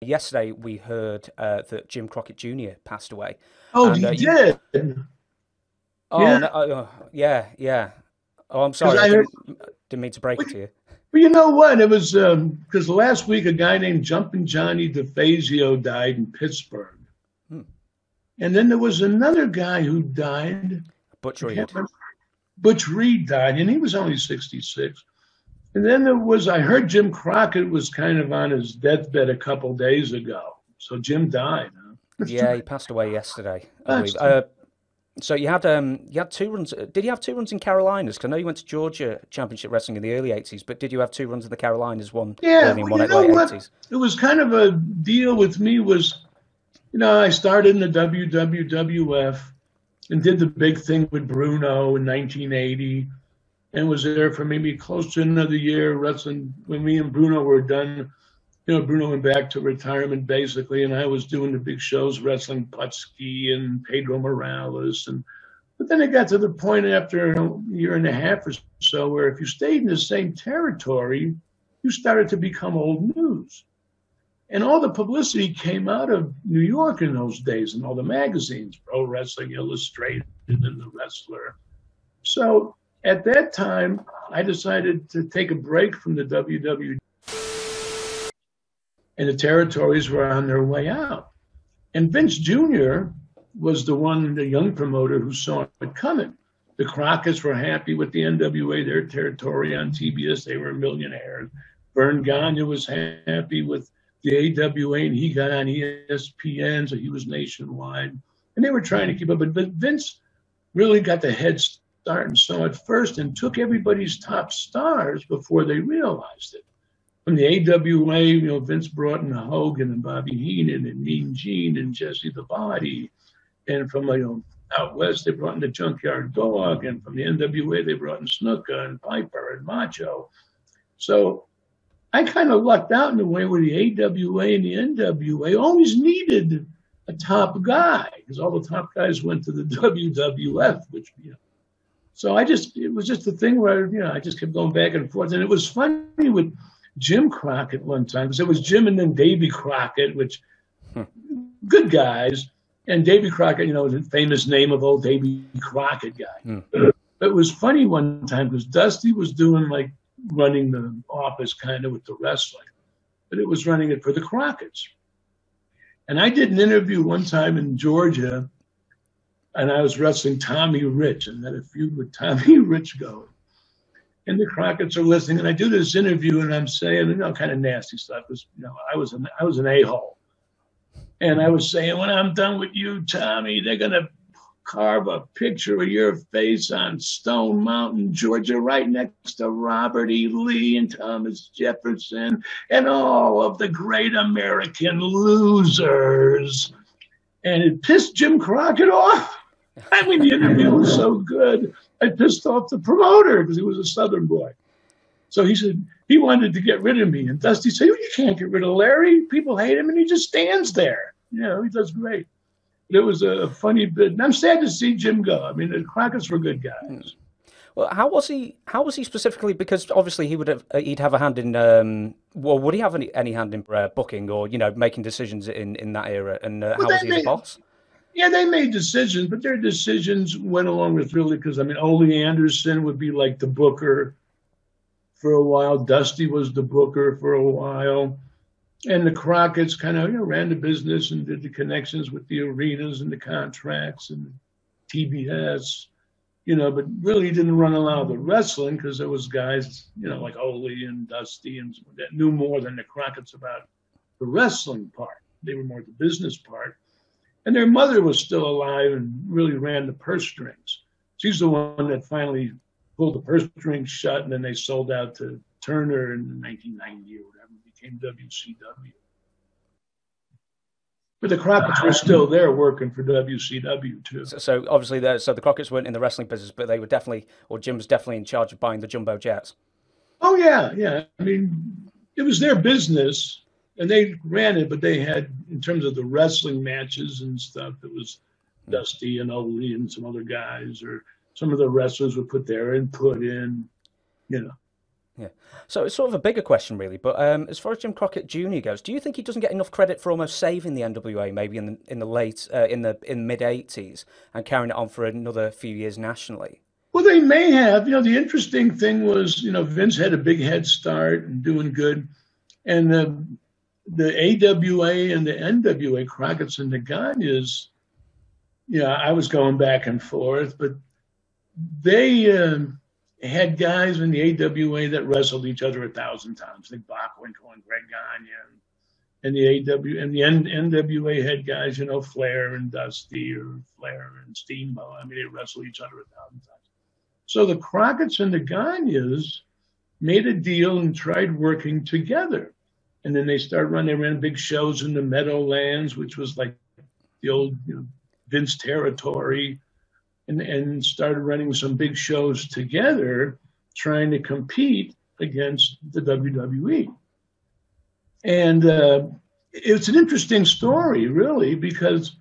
Yesterday, we heard that Jim Crockett Jr. passed away, Oh, and he you. did. Oh Yeah, no! Yeah, yeah. Oh, I'm because sorry. I I heard. didn't mean to break it to you. Well, you know what? It was because last week a guy named Jumpin' Johnny DeFazio died in Pittsburgh, Hmm. and then there was another guy who died. Butch I can't Reed. remember. Butch Reed died, and he was only 66. And then there was, I heard Jim Crockett was kind of on his deathbed a couple days ago. So Jim died. Huh? That's too Yeah, he passed away yesterday, I That's believe. too So you had two runs. Did you have two runs in Carolinas? Because I know you went to Georgia Championship Wrestling in the early '80s, but did you have two runs in the Carolinas? One Yeah, early and well, one you at know late what? '80s. It was kind of a deal with me was, I started in the WWF and did the big thing with Bruno in 1980 and was there for maybe close to another year wrestling. When me and Bruno were done, Bruno went back to retirement basically, and I was doing the big shows, wrestling Putski and Pedro Morales. But then it got to the point after a year and a half or so where if you stayed in the same territory, you started to become old news. And all the publicity came out of New York in those days and all the magazines, Pro Wrestling Illustrated and The Wrestler. So at that time, I decided to take a break from the WWE, and the territories were on their way out. And Vince Jr. was the young promoter who saw it coming. The Crockett's were happy with the NWA, their territory on TBS. They were millionaires. Vern Gagne was happy with the AWA, and he got on ESPN, so he was nationwide. And they were trying to keep up. But Vince really got the head start and saw it first and took everybody's top stars before they realized it. From the AWA, Vince brought in Hogan and Bobby Heenan and Mean Gene and Jesse the Body. And from out west, they brought in the Junkyard Dog. And from the NWA, they brought in Snuka and Piper and Macho. So I kind of lucked out in a way where the AWA and the NWA always needed a top guy because all the top guys went to the WWF, which, So it was just a thing where, I just kept going back and forth. And it was funny with Jim Crockett one time because it was Jim and then Davy Crockett, which good guys. And Davy Crockett, the famous name of old Davy Crockett guy. But it was funny one time because Dusty was doing running the office kind of with the wrestling, but it was running it for the Crockett's. And I did an interview one time in Georgia, and I was wrestling Tommy Rich, and had a feud with Tommy Rich going. And the Crockett's are listening, and I do this interview, and I'm saying, kind of nasty stuff because, I was an a-hole. And I was saying, when I'm done with you, Tommy, they're going to carve a picture of your face on Stone Mountain, Georgia, right next to Robert E. Lee and Thomas Jefferson and all of the great American losers. And it pissed Jim Crockett off. I mean, the interview was so good. I pissed off the promoter because he was a Southern boy. So he said he wanted to get rid of me. And Dusty said, you can't get rid of Larry. People hate him, and he just stands there. He does great. But it was a funny bit. And I'm sad to see Jim go. I mean, the Crockett's were good guys. Well, how was he? How was he specifically? Because obviously he'd have a hand in. Well, would he have any hand in booking or making decisions in that era? And Well, how was he as a boss? yeah, they made decisions, but their decisions went along with really because, Ole Anderson would be like the booker for a while. Dusty was the booker for a while. And the Crockett's kind of ran the business and did the connections with the arenas and the contracts and TBS, but really didn't run a lot of the wrestling because there was guys, like Ole and Dusty and that knew more than the Crockett's about the wrestling part. They were more the business part. And their mother was still alive and really ran the purse strings. She's the one that finally pulled the purse strings shut, and then they sold out to Turner in 1990 or whatever, became WCW. But the Crockett's were still there working for WCW too. So obviously, the Crockett's weren't in the wrestling business, but they were definitely, or Jim was definitely in charge of buying the jumbo jets. Oh yeah, yeah. It was their business, and they ran it. But they had, in terms of the wrestling matches and stuff, it was Dusty and Ole and some other guys, or some of the wrestlers would put their input in, Yeah. So it's sort of a bigger question, really. But as far as Jim Crockett Jr. goes, do you think he doesn't get enough credit for almost saving the NWA, maybe in the late in mid '80s, and carrying it on for another few years nationally? Well, they may have. The interesting thing was, Vince had a big head start and doing good, and the AWA and the NWA, Crockett's and the Gagnes, I was going back and forth, but they had guys in the AWA that wrestled each other 1,000 times, like Bockwinkel and Greg Gagne, and the NWA had guys, Flair and Dusty, or Flair and Steamboat. I mean, they wrestled each other 1,000 times. So the Crockett's and the Gagnes made a deal and tried working together. And then they ran big shows in the Meadowlands, which was like the old Vince territory, and started running some big shows together, trying to compete against the WWE. And it's an interesting story, really, because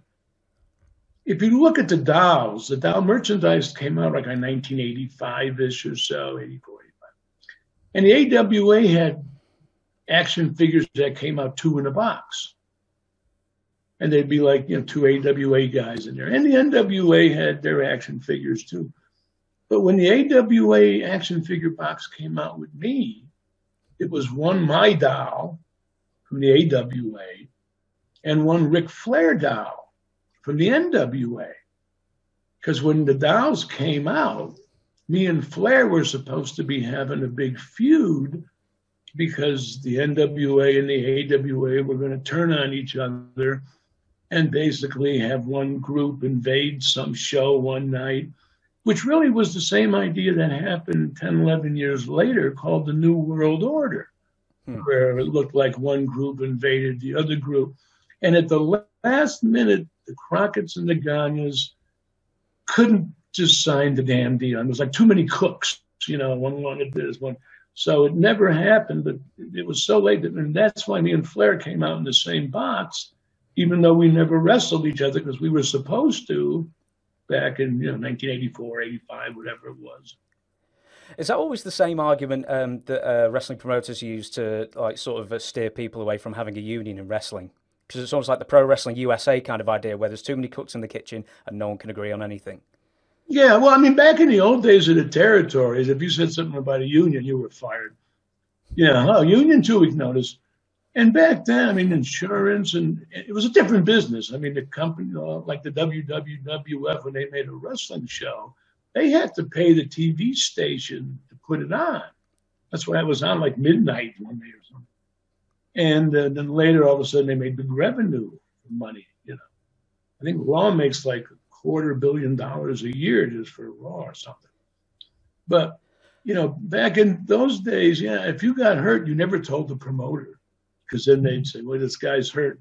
if you look at the dolls, the doll merchandise came out like in 1985-ish or so, 84, 85. And the AWA had action figures that came out 2 in a box. And they'd be like, 2 AWA guys in there. And the NWA had their action figures too. But when the AWA action figure box came out with me, it was one my doll from the AWA and one Ric Flair doll from the NWA. Because when the dolls came out, me and Flair were supposed to be having a big feud because the NWA and the AWA were going to turn on each other and basically have one group invade some show one night, which really was the same idea that happened 10, 11 years later, called the New World Order, where it looked like one group invaded the other group. And at the last minute, the Crockett's and the Gagnes couldn't just sign the damn deal. And it was like too many cooks, one wanted this, one. So it never happened, but it was so late and that's why me and Flair came out in the same box, even though we never wrestled each other, because we were supposed to back in 1984, 85, whatever it was. Is that always the same argument that wrestling promoters use to sort of steer people away from having a union in wrestling? Because it's almost like the Pro Wrestling USA kind of idea, where there's too many cooks in the kitchen and no one can agree on anything. Yeah, well, I mean, back in the old days of the territories, if you said something about a union, you were fired. Union 2 week notice. And back then, I mean, insurance, and it was a different business. I mean, the company, like the WWF, when they made a wrestling show, they had to pay the TV station to put it on. That's why it was on like midnight one day or something. And then later, all of a sudden, they made big revenue money. I think Raw makes like $250 million a year just for Raw or something. But back in those days, if you got hurt, you never told the promoter, because then they'd say, well, this guy's hurt,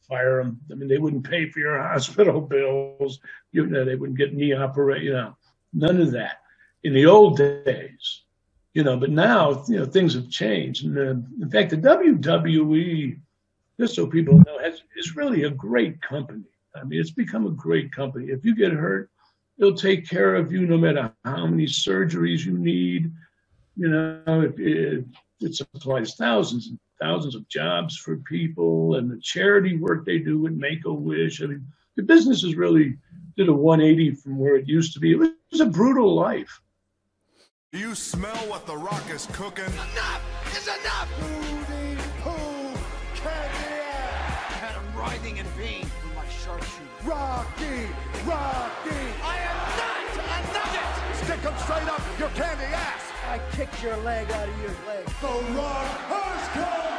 fire him. I mean, they wouldn't pay for your hospital bills. They wouldn't get knee operation, none of that in the old days, but now, things have changed. And in fact, the WWE, just so people know, is really a great company. I mean, it's become a great company. If you get hurt, they'll take care of you no matter how many surgeries you need. It supplies thousands and thousands of jobs for people, and the charity work they do with Make-A-Wish. I mean, the business has really did a 180 from where it used to be. It was a brutal life. Do you smell what the Rock is cooking? Enough is enough! Booty, poo, candy ass! I had him writhing in pain with my sharpshooter. Rocky! I am not a nugget! Stick him straight up your candy ass! I kicked your leg out of your leg. The Rock has come!